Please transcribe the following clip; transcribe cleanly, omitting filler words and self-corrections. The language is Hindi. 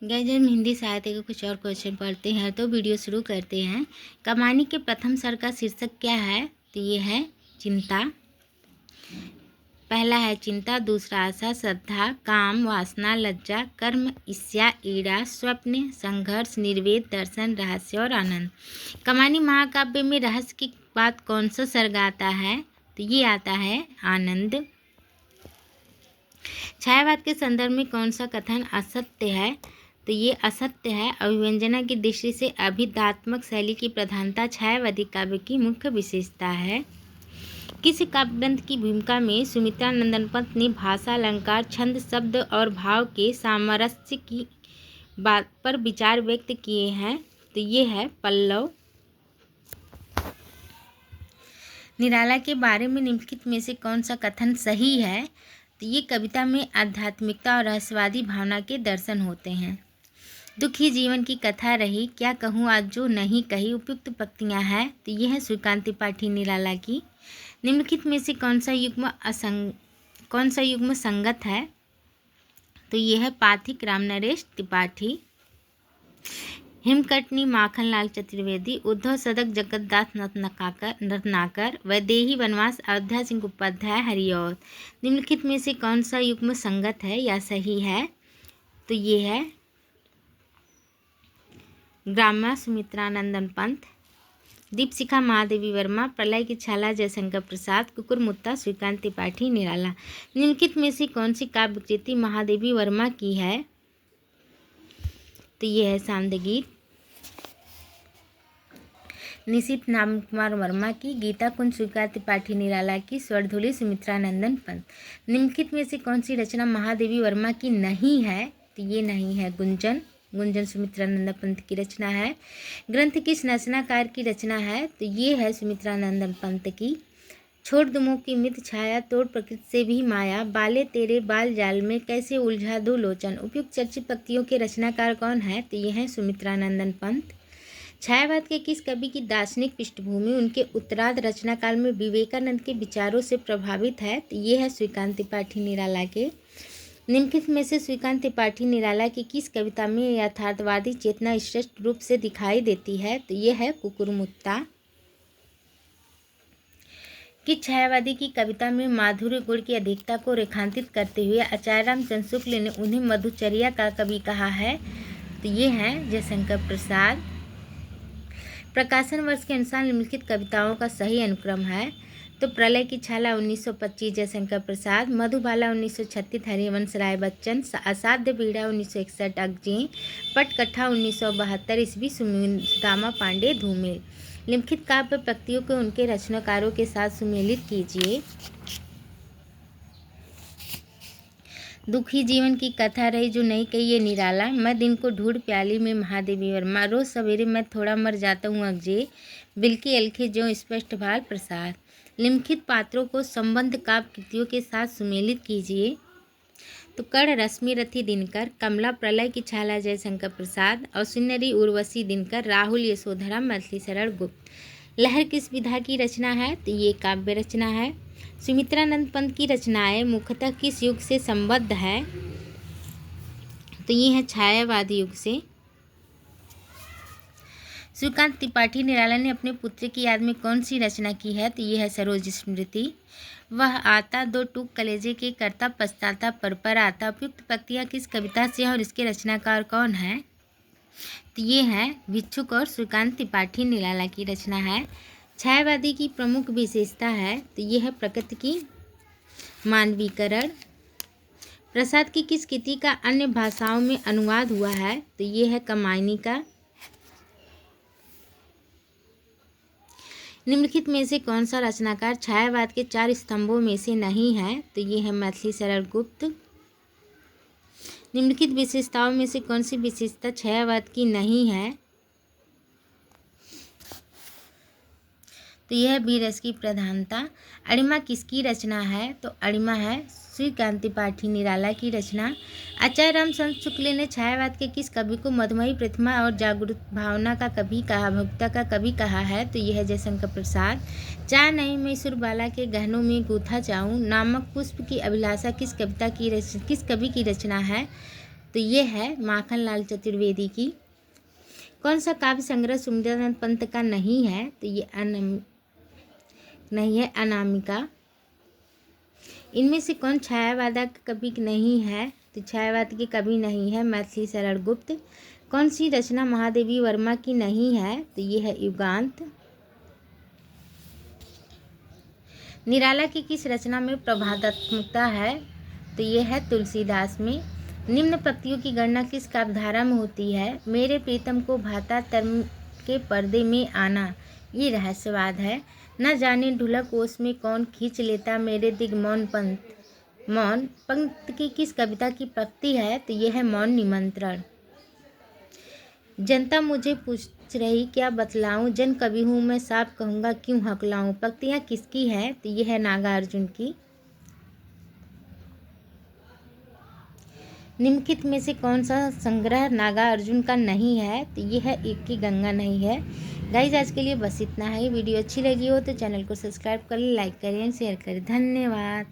गाइस, हम हिंदी साहित्य के कुछ और क्वेश्चन पढ़ते हैं तो वीडियो शुरू करते हैं। कमानी के प्रथम स्वर का शीर्षक क्या है? तो ये है चिंता। पहला है चिंता, दूसरा आशा, श्रद्धा, काम, वासना, लज्जा, कर्म, ईर्ष्या, ईड़ा, स्वप्न, संघर्ष, निर्वेद, दर्शन, रहस्य और आनंद। कमानी महाकाव्य में रहस्य की बात कौन सा सर्ग आता है? तो ये आता है आनंद। छायावाद के संदर्भ में कौन सा कथन असत्य है? तो ये असत्य है। अभिव्यंजना की दृष्टि से अभिधात्मक शैली की प्रधानता छायावादी काव्य की मुख्य विशेषता है। किस काव्य ग्रंथ की भूमिका में सुमित्रा नंदन पंत ने भाषा, अलंकार, छंद, शब्द और भाव के सामरस्य की बात पर विचार व्यक्त किए हैं? तो ये है पल्लव। निराला के बारे में निम्नलिखित में से कौन सा कथन सही है? तो ये कविता में आध्यात्मिकता और रहस्यवादी भावना के दर्शन होते हैं। दुखी जीवन की कथा रही, क्या कहूँ आज जो नहीं कही, उपयुक्त पंक्तियाँ हैं। तो ये है सूर्यकांत त्रिपाठी निराला की। निम्नलिखित में से कौन सा युग्म संगत है? तो ये है पाथिक रामनरेश त्रिपाठी। हेमकटनी माखनलाल चतुर्वेदी, उद्धव सदक जगतदास रत्नाकर, वैदेही वनवास अयोध्या सिंह उपाध्याय हरिऔध। निम्नलिखित में से कौन सा युग्म संगत है या सही है? तो ये है ग्राम्या सुमित्रा नंदन पंत, दीपशिखा महादेवी वर्मा, प्रलय की छाला जयशंकर प्रसाद, कुकुरमुत्ता श्रीकांत त्रिपाठी निराला। निम्नलिखित में से कौन सी काव्य कृति महादेवी वर्मा की है? तो ये है सामदगीत। निशित नाम कुमार वर्मा की, गीता कुंज श्रीकांत त्रिपाठी निराला की, स्वर्धुली सुमित्रा नंदन पंत। निम्नलिखित में से कौन सी रचना महादेवी वर्मा की नहीं है? तो ये नहीं है गुंजन। गुंजन सुमित्रा नंदन पंत की रचना है। ग्रंथ किस रचनाकार की रचना है? तो ये है सुमित्रा नंदन पंत की। छोड़ दुमों की मित छाया, तोड़ प्रकृति से भी माया, बाले तेरे बाल जाल में कैसे उलझा दो लोचन। उपयुक्त चर्चित पंक्तियों के रचनाकार कौन है? तो ये है सुमित्रा नंदन पंत। छायावाद के किस कवि की दार्शनिक पृष्ठभूमि उनके उत्तरार्ध रचना काल में विवेकानंद के विचारों से प्रभावित है? तो ये है श्रीकांत त्रिपाठी निराला के। निम्नलिखित में से श्रीकांत त्रिपाठी निराला की किस कविता में यथार्थवादी चेतना स्पष्ट रूप से दिखाई देती है? तो ये है कुकुरमुत्ता। किस छायावादी की कविता में माधुर्य गुण की अधिकता को रेखांकित करते हुए आचार्य रामचंद्र शुक्ल ने उन्हें मधुचर्या का कवि कहा है? तो ये है जयशंकर प्रसाद। प्रकाशन वर्ष के अनुसार निम्नलिखित कविताओं का सही अनुक्रम है? तो प्रलय की छाला 1925 जयशंकर प्रसाद, मधुबाला 1936 हरिवंश राय बच्चन, असाध्य पीड़ा 1961 अगजी, पटकथा 1972 ईस्वी सुदामा पांडे धूमिल। निम्नलिखित काव्य पंक्तियों को उनके रचनाकारों के साथ सुमेलित कीजिए। दुखी जीवन की कथा रही जो नहीं कही ये निराला, मैं दिन को ढूंढ प्याली में महादेवी वर्मा, रोज सवेरे मैं थोड़ा मर जाता हूँ अगजे, बिल्की अलखे जो स्पष्ट भाल प्रसाद। निम्नलिखित पात्रों को संबंध काव्य कृतियों के साथ सुमेलित कीजिए। तो कर्ण रश्मि रथी दिनकर, कमला प्रलय की छाला जयशंकर प्रसाद, और सुंदरी उर्वशी दिनकर, राहुल यशोधरा मैथिली सरल गुप्त। लहर किस विधा की रचना है? तो ये काव्य रचना है। सुमित्रानंद पंत की रचनाएं मुख्यतः किस युग से संबद्ध है? तो ये है छायावादी युग से। सूर्यकांत त्रिपाठी निराला ने अपने पुत्र की याद में कौन सी रचना की है? तो ये है सरोज स्मृति। वह आता दो टूक कलेजे के, करता पछताता पर आता। उपयुक्त पंक्तियाँ किस कविता से और इसके रचनाकार कौन है? तो ये है भिक्षुक और सूर्यकांत त्रिपाठी निराला की रचना है। छायावादी की प्रमुख विशेषता है? तो ये है प्रकृति की मानवीकरण। प्रसाद की किस कृति का अन्य भाषाओं में अनुवाद हुआ है? तो ये है कमायनी का। निम्नलिखित में से कौन सा रचनाकार छायावाद के 4 स्तंभों में से नहीं है? तो ये है मैथिली सरल गुप्त। निम्नलिखित विशेषताओं में से कौन सी विशेषता छायावाद की नहीं है? तो यह है बीरस की प्रधानता। अणिमा किसकी रचना है? तो अणिमा है श्रीकांत त्रिपाठी निराला की रचना। आचार्य रामचंद्र शुक्ल ने छायावाद के किस कवि को मधुमयी प्रतिमा और जागरूक भावना का कवि कहा, भक्ता का कवि कहा है? तो यह है जयशंकर प्रसाद। चाह नहीं मैं सुरबाला के गहनों में गूथा चाहूँ नामक पुष्प की अभिलाषा किस कवि की रचना है? तो ये है माखनलाल चतुर्वेदी की। कौन सा काव्य संग्रह सुमित्रानंद पंत का नहीं है? तो ये नहीं है अनामिका। इनमें से कौन छायावादक कवि नहीं है? तो छायावाद के कवि नहीं है मैथिली शरण गुप्त। कौन सी रचना महादेवी वर्मा की नहीं है? तो ये है युगांत। निराला की किस रचना में प्रभातात्मकता है? तो ये है तुलसीदास में। निम्न पंक्तियों की गणना किस काव्यधारा में होती है? मेरे प्रीतम को भाता तर्म के पर्दे में आना, ये रहस्यवाद है। न जाने ढुलक ओस में कौन खींच लेता मेरे दिग मौन पंथ। मौन पंक्त की किस कविता की पंक्ति है? तो ये है मौन निमंत्रण। जनता मुझे पूछ रही क्या बतलाऊं, जन कवि हूँ मैं साफ कहूँगा क्यों हकलाऊं, पंक्तियाँ किसकी है? तो ये है नागार्जुन की। निम्नलिखित में से कौन सा संग्रह नागार्जुन का नहीं है? तो ये है एक की गंगा नहीं है। गाइस आज के लिए बस इतना है। वीडियो अच्छी लगी हो तो चैनल को सब्सक्राइब करें, लाइक करें, शेयर करें। धन्यवाद।